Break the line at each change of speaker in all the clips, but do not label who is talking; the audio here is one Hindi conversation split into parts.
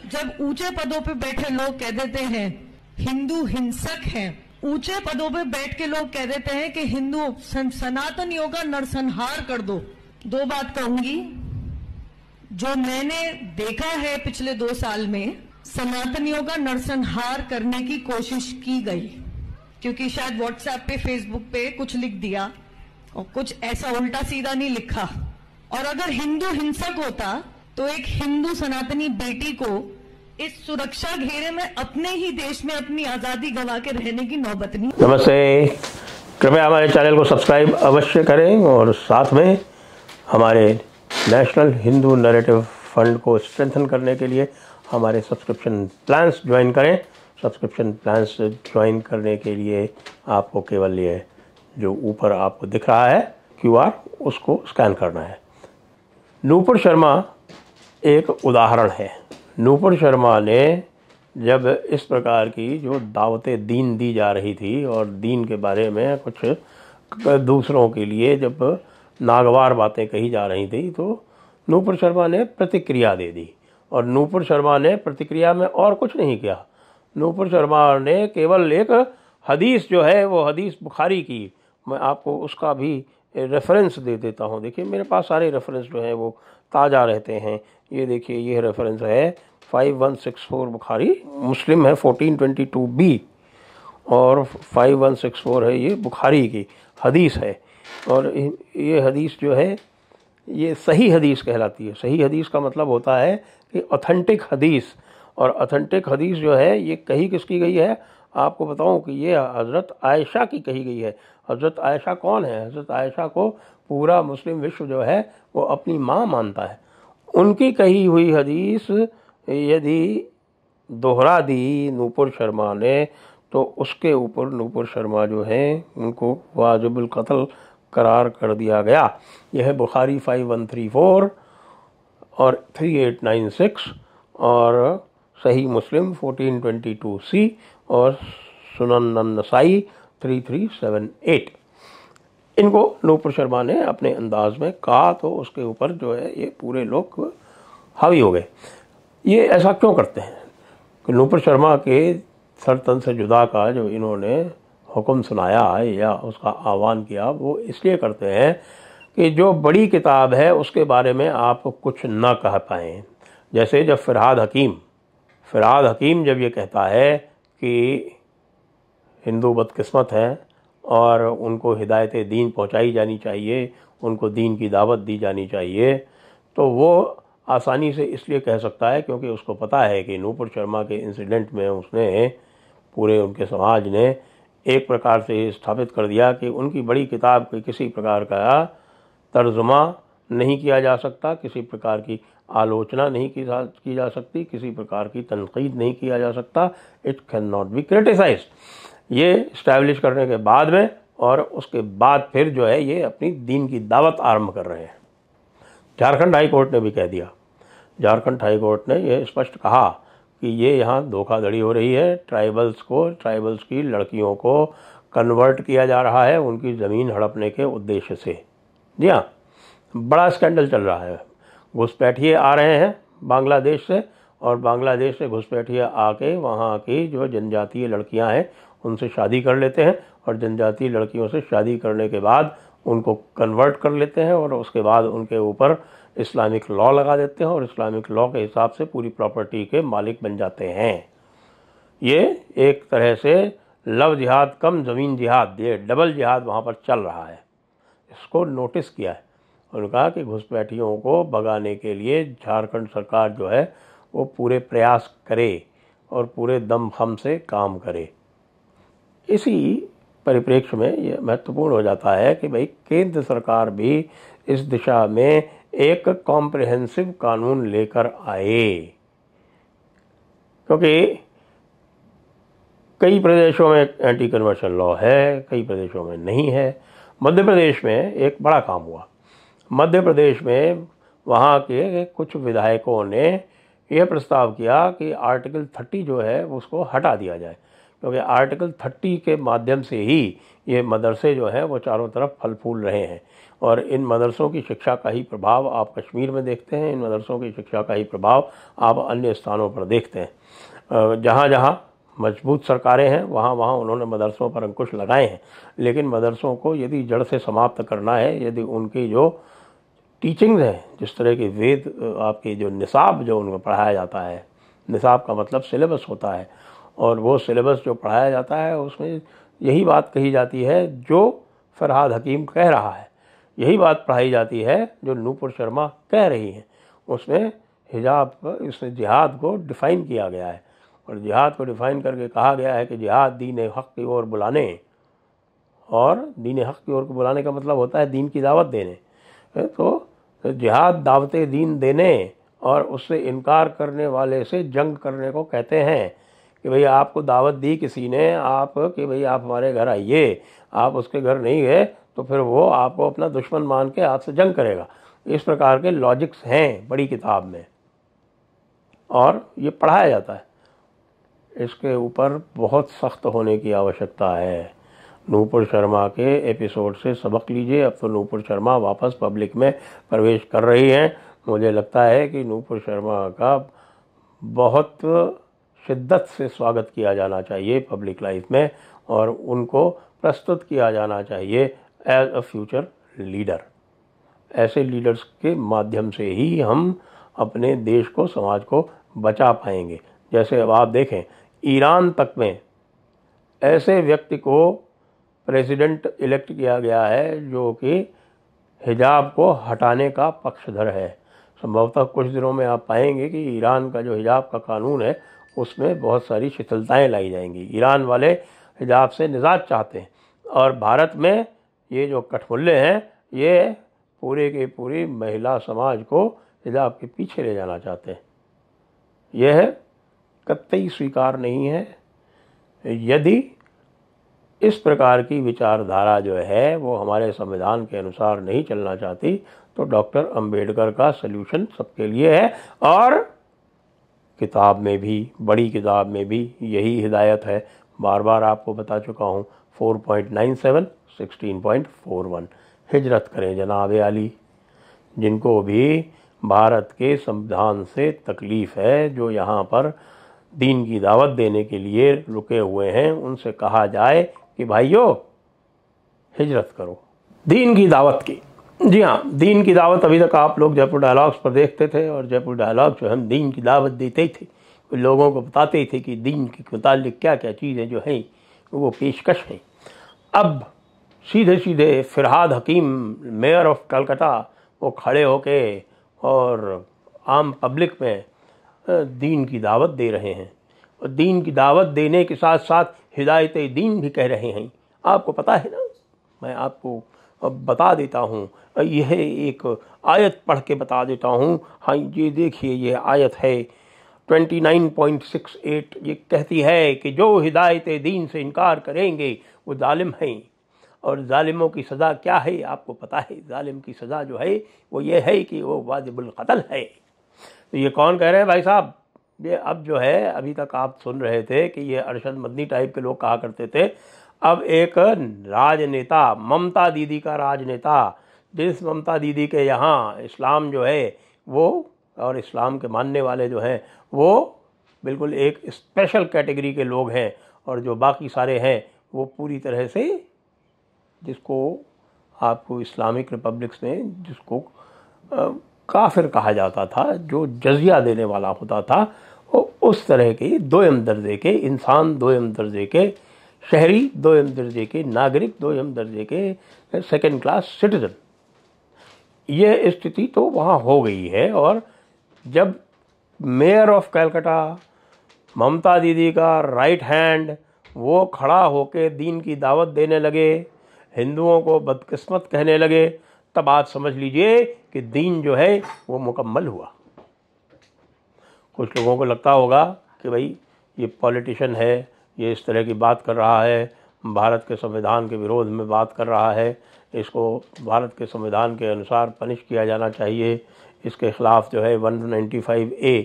जब ऊंचे पदों पे बैठे लोग कह देते हैं हिंदू हिंसक हैं, ऊंचे पदों पे बैठ के लोग कह देते हैं कि हिंदू सनातनियों का नरसंहार कर दो। दो बात कहूंगी, जो मैंने देखा है पिछले 2 साल में, सनातनियों का नरसंहार करने की कोशिश की गई, क्योंकि शायद व्हाट्सएप पे, फेसबुक पे कुछ लिख दिया और कुछ ऐसा उल्टा सीधा नहीं लिखा। और अगर हिंदू हिंसक होता तो एक हिंदू सनातनी बेटी को इस सुरक्षा घेरे में अपने ही देश में अपनी आजादी गंवा के रहने की नौबत नहीं।
नमस्ते, कृपया हमारे चैनल को सब्सक्राइब अवश्य करें और साथ में हमारे नेशनल हिंदू नैरेटिव फंड को स्ट्रेंथन करने के लिए हमारे सब्सक्रिप्शन प्लान्स ज्वाइन करें। सब्सक्रिप्शन प्लान्स ज्वाइन करने के लिए आपको केवल ये जो ऊपर आपको दिख रहा है QR, उसको स्कैन करना है। नूपुर शर्मा एक उदाहरण है। नूपुर शर्मा ने जब इस प्रकार की जो दावतें दीन दी जा रही थी और दीन के बारे में कुछ दूसरों के लिए जब नागवार बातें कही जा रही थी, तो नूपुर शर्मा ने प्रतिक्रिया दे दी। और नूपुर शर्मा ने प्रतिक्रिया में और कुछ नहीं किया। नूपुर शर्मा ने केवल एक हदीस जो है वो हदीस बुखारी की, मैं आपको उसका भी रेफरेंस दे देता हूँ। देखिए मेरे पास सारे रेफरेंस जो हैं वो ताज़ा रहते हैं। ये देखिए, ये रेफरेंस है 5164 बुखारी, मुस्लिम है 1422B और 5164 है ये बुखारी की हदीस है। और ये हदीस जो है ये सही हदीस कहलाती है। सही हदीस का मतलब होता है कि ऑथेंटिक हदीस। और ऑथेंटिक हदीस जो है ये कही किसकी गई है, आपको बताऊं कि ये हज़रत आयशा की कही गई है। हज़रत आयशा कौन है? हज़रत आयशा को पूरा मुस्लिम विश्व जो है वो अपनी माँ मानता है। उनकी कही हुई हदीस यदि दोहरा दी नूपुर शर्मा ने, तो उसके ऊपर नूपुर शर्मा जो है उनको वाजिबुल कत्ल करार कर दिया गया। यह है बुखारी 5134 और 3896 और सही मुस्लिम 1422C और सुनन नसाई 3378। इनको नूपुर शर्मा ने अपने अंदाज में कहा, तो उसके ऊपर जो है ये पूरे लोग हावी हो गए। ये ऐसा क्यों करते हैं कि नूपुर शर्मा के सर तन से जुदा का जो इन्होंने हुक्म सुनाया है या उसका आह्वान किया, वो इसलिए करते हैं कि जो बड़ी किताब है उसके बारे में आप कुछ ना कह पाएँ। जैसे जब फ़रहाद हकीम जब ये कहता है कि हिंदू बदकिस्मत हैं और उनको हिदायत दीन पहुंचाई जानी चाहिए, उनको दीन की दावत दी जानी चाहिए, तो वो आसानी से इसलिए कह सकता है क्योंकि उसको पता है कि नूपुर शर्मा के इंसिडेंट में उसने पूरे उनके समाज ने एक प्रकार से स्थापित कर दिया कि उनकी बड़ी किताब की किसी प्रकार का तर्जुमा नहीं किया जा सकता, किसी प्रकार की आलोचना नहीं की जा सकती, किसी प्रकार की तनकीद नहीं किया जा सकता। It can not be criticised. ये इस्टेब्लिश करने के बाद में और उसके बाद फिर जो है ये अपनी दीन की दावत आरंभ कर रहे हैं। झारखंड हाई कोर्ट ने भी कह दिया, झारखंड हाई कोर्ट ने यह स्पष्ट कहा कि ये यहाँ धोखाधड़ी हो रही है। ट्राइबल्स की लड़कियों को कन्वर्ट किया जा रहा है उनकी ज़मीन हड़पने के उद्देश्य से। जी हाँ, बड़ा स्कैंडल चल रहा है। घुसपैठिए आ रहे हैं बांग्लादेश से और बांग्लादेश से घुसपैठिए आके वहाँ की जो जनजातीय लड़कियाँ हैं उनसे शादी कर लेते हैं और जनजातीय लड़कियों से शादी करने के बाद उनको कन्वर्ट कर लेते हैं और उसके बाद उनके ऊपर इस्लामिक लॉ लगा देते हैं और इस्लामिक लॉ के हिसाब से पूरी प्रॉपर्टी के मालिक बन जाते हैं। ये एक तरह से लव जिहाद कम ज़मीन जिहाद, ये डबल जिहाद वहाँ पर चल रहा है। इसको नोटिस किया है। उन्होंने कहा कि घुसपैठियों को भगाने के लिए झारखंड सरकार जो है वो पूरे प्रयास करे और पूरे दमखम से काम करे। इसी परिप्रेक्ष्य में ये महत्वपूर्ण हो जाता है कि भाई केंद्र सरकार भी इस दिशा में एक कॉम्प्रिहेंसिव कानून लेकर आए, क्योंकि कई प्रदेशों में एंटी कन्वर्शन लॉ है, कई प्रदेशों में नहीं है। मध्य प्रदेश में एक बड़ा काम हुआ। मध्य प्रदेश में वहाँ के कुछ विधायकों ने यह प्रस्ताव किया कि आर्टिकल 30 जो है उसको हटा दिया जाए, क्योंकि आर्टिकल 30 के माध्यम से ही ये मदरसे जो हैं वो चारों तरफ फल फूल रहे हैं। और इन मदरसों की शिक्षा का ही प्रभाव आप कश्मीर में देखते हैं, इन मदरसों की शिक्षा का ही प्रभाव आप अन्य स्थानों पर देखते हैं। जहाँ जहाँ मजबूत सरकारें हैं वहाँ वहाँ उन्होंने मदरसों पर अंकुश लगाए हैं, लेकिन मदरसों को यदि जड़ से समाप्त करना है, यदि उनकी जो टीचिंग्स हैं, जिस तरह के वेद आपके जो निसाब जो उनको पढ़ाया जाता है, निसाब का मतलब सिलेबस होता है, और वो सिलेबस जो पढ़ाया जाता है उसमें यही बात कही जाती है जो फरहाद हकीम कह रहा है, यही बात पढ़ाई जाती है जो नूपुर शर्मा कह रही हैं। उसमें हिजाब, इसमें जिहाद को डिफ़ाइन किया गया है, और जिहाद को डिफ़ाइन करके कहा गया है कि जिहाद दीन हक़ की ओर बुलाने, और दीन हक़ की ओर बुलाने का मतलब होता है दीन की दावत देने। तो जिहाद दावत दीन देने और उससे इनकार करने वाले से जंग करने को कहते हैं कि भाई आपको दावत दी किसी ने, आप कि भाई आप हमारे घर आइए, आप उसके घर नहीं गए तो फिर वो आपको अपना दुश्मन मान के आपसे जंग करेगा। इस प्रकार के लॉजिक्स हैं बड़ी किताब में, और ये पढ़ाया जाता है। इसके ऊपर बहुत सख्त होने की आवश्यकता है। नूपुर शर्मा के एपिसोड से सबक लीजिए। अब तो नूपुर शर्मा वापस पब्लिक में प्रवेश कर रही हैं। मुझे लगता है कि नूपुर शर्मा का बहुत शिद्दत से स्वागत किया जाना चाहिए पब्लिक लाइफ में, और उनको प्रस्तुत किया जाना चाहिए एज अ फ्यूचर लीडर। ऐसे लीडर्स के माध्यम से ही हम अपने देश को, समाज को बचा पाएंगे। जैसे अब आप देखें, ईरान तक में ऐसे व्यक्ति को प्रेसिडेंट इलेक्ट किया गया है जो कि हिजाब को हटाने का पक्षधर है। संभवतः कुछ दिनों में आप पाएंगे कि ईरान का जो हिजाब का कानून है उसमें बहुत सारी शिथिलताएं लाई जाएंगी। ईरान वाले हिजाब से निजात चाहते हैं, और भारत में ये जो कठमुल्ले हैं ये पूरे के पूरी महिला समाज को हिजाब के पीछे ले जाना चाहते हैं। यह कतई स्वीकार नहीं है। यदि इस प्रकार की विचारधारा जो है वो हमारे संविधान के अनुसार नहीं चलना चाहती, तो डॉक्टर अंबेडकर का सल्यूशन सबके लिए है, और किताब में भी, बड़ी किताब में भी यही हिदायत है। बार बार आपको बता चुका हूँ। 4.97, 16.41 हिजरत करें जनाब आली। जिनको भी भारत के संविधान से तकलीफ़ है, जो यहाँ पर दीन की दावत देने के लिए रुके हुए हैं, उनसे कहा जाए कि भाइयों हिजरत करो दीन की दावत की। जी हाँ, दीन की दावत अभी तक आप लोग जयपुर डायलॉग्स पर देखते थे, और जयपुर डायलॉग जो हम दीन की दावत देते ही थे, लोगों को बताते थे कि दीन के मुतालिक क्या क्या चीज़ें जो हैं वो पेशकश हैं। अब सीधे सीधे फरहाद हकीम, मेयर ऑफ कलकत्ता, वो खड़े होके और आम पब्लिक में दीन की दावत दे रहे हैं, और दीन की दावत देने के साथ साथ हिदायत दीन भी कह रहे हैं। आपको पता है ना, मैं आपको अब बता देता हूँ, यह एक आयत पढ़ के बता देता हूँ। हाँ, ये देखिए, ये आयत है 29.68। ये कहती है कि जो हिदायत दीन से इनकार करेंगे वो जालिम हैं, और जालिमों की सज़ा क्या है आपको पता है। जालिम की सज़ा जो है वो ये है कि वो वाजिबुल क़त्ल है। तो ये कौन कह रहे हैं भाई साहब? ये अब जो है, अभी तक आप सुन रहे थे कि ये अरशद मदनी टाइप के लोग कहा करते थे। अब एक राजनेता, ममता दीदी का राजनेता, जिस ममता दीदी के यहाँ इस्लाम जो है वो, और इस्लाम के मानने वाले जो हैं वो बिल्कुल एक स्पेशल कैटेगरी के लोग हैं, और जो बाकी सारे हैं वो पूरी तरह से, जिसको आपको इस्लामिक रिपब्लिक्स में जिसको काफिर कहा जाता था, जो जजिया देने वाला होता था, वो उस तरह के दोयम दर्जे के इंसान, दोयम दर्जे के शहरी, दोयम दर्जे के नागरिक, दोयम दर्जे के सेकंड क्लास सिटीजन, ये स्थिति तो वहाँ हो गई है। और जब मेयर ऑफ कलकत्ता, ममता दीदी का राइट हैंड, वो खड़ा होके दीन की दावत देने लगे, हिंदुओं को बदकिस्मत कहने लगे, तब आप समझ लीजिए कि दीन जो है वो मुकम्मल हुआ। कुछ लोगों को लगता होगा कि भाई ये पॉलिटिशियन है, ये इस तरह की बात कर रहा है, भारत के संविधान के विरोध में बात कर रहा है, इसको भारत के संविधान के अनुसार पनिश किया जाना चाहिए, इसके ख़िलाफ़ जो है 195A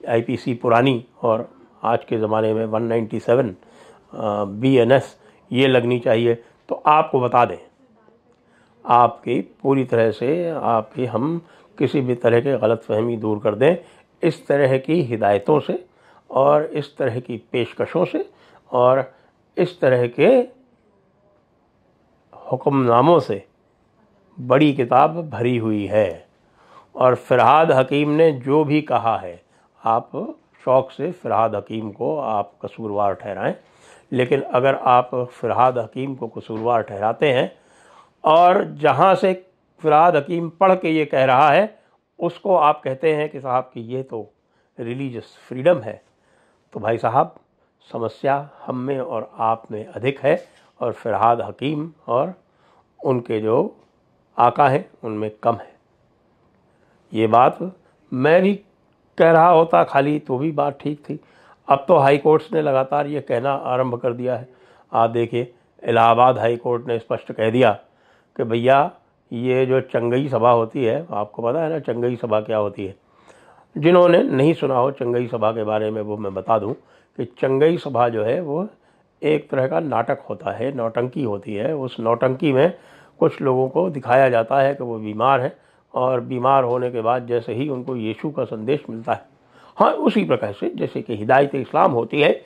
IPC पुरानी और आज के ज़माने में 197 BNS ये लगनी चाहिए। तो आपको बता दें, आपकी पूरी तरह से आपकी हम किसी भी तरह के गलतफहमी दूर कर दें इस तरह की हिदायतों से और इस तरह की पेशकशों से और इस तरह के हुक्मनामों से बड़ी किताब भरी हुई है। और फ़रहाद हकीम ने जो भी कहा है, आप शौक़ से फ़रहाद हकीम को आप कसूरवार ठहराएं, लेकिन अगर आप फ़रहाद हकीम को कसूरवार ठहराते हैं और जहां से फ़रहाद हकीम पढ़ के ये कह रहा है उसको आप कहते हैं कि साहब कि ये तो रिलीजियस फ्रीडम है, तो भाई साहब समस्या हम में और आप में अधिक है और फ़रहाद हकीम और उनके जो आका हैं उनमें कम है। ये बात मैं भी कह रहा होता खाली तो भी बात ठीक थी। अब तो हाई कोर्ट्स ने लगातार ये कहना आरंभ कर दिया है। आप देखिए, इलाहाबाद हाई कोर्ट ने स्पष्ट कह दिया कि भैया ये जो चंगई सभा होती है, आपको पता है ना चंगई सभा क्या होती है? जिन्होंने नहीं सुना हो चंगई सभा के बारे में वो मैं बता दूं कि चंगई सभा जो है वो एक तरह का नाटक होता है, नौटंकी होती है। उस नौटंकी में कुछ लोगों को दिखाया जाता है कि वो बीमार हैं और बीमार होने के बाद जैसे ही उनको यीशु का संदेश मिलता है, हाँ उसी प्रकार से जैसे कि हिदायत इस्लाम होती है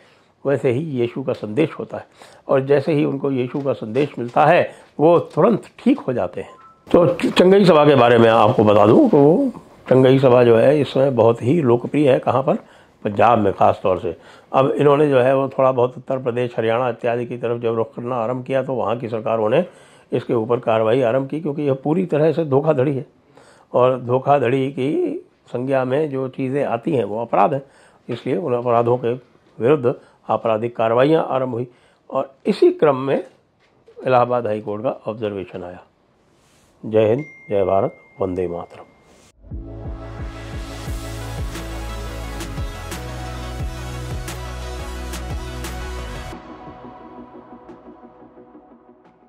वैसे ही यीशु का संदेश होता है, और जैसे ही उनको यीशु का संदेश मिलता है वो तुरंत ठीक हो जाते हैं। तो चंगई सभा के बारे में आपको बता दूं तो चंगई सभा जो है इस समय बहुत ही लोकप्रिय है। कहाँ पर? पंजाब में ख़ास तौर से। अब इन्होंने जो है वो थोड़ा बहुत उत्तर प्रदेश, हरियाणा इत्यादि की तरफ जब रुख करना आरंभ किया तो वहाँ की सरकारों ने इसके ऊपर कार्रवाई आरंभ की, क्योंकि यह पूरी तरह से धोखाधड़ी है और धोखाधड़ी की संज्ञा में जो चीज़ें आती हैं वो अपराध है। इसलिए उन अपराधों के विरुद्ध आपराधिक कार्रवाइयाँ आरंभ हुई और इसी क्रम में इलाहाबाद हाई कोर्ट का ऑब्जर्वेशन आया। जय हिंद, जय भारत, वंदे मातरम।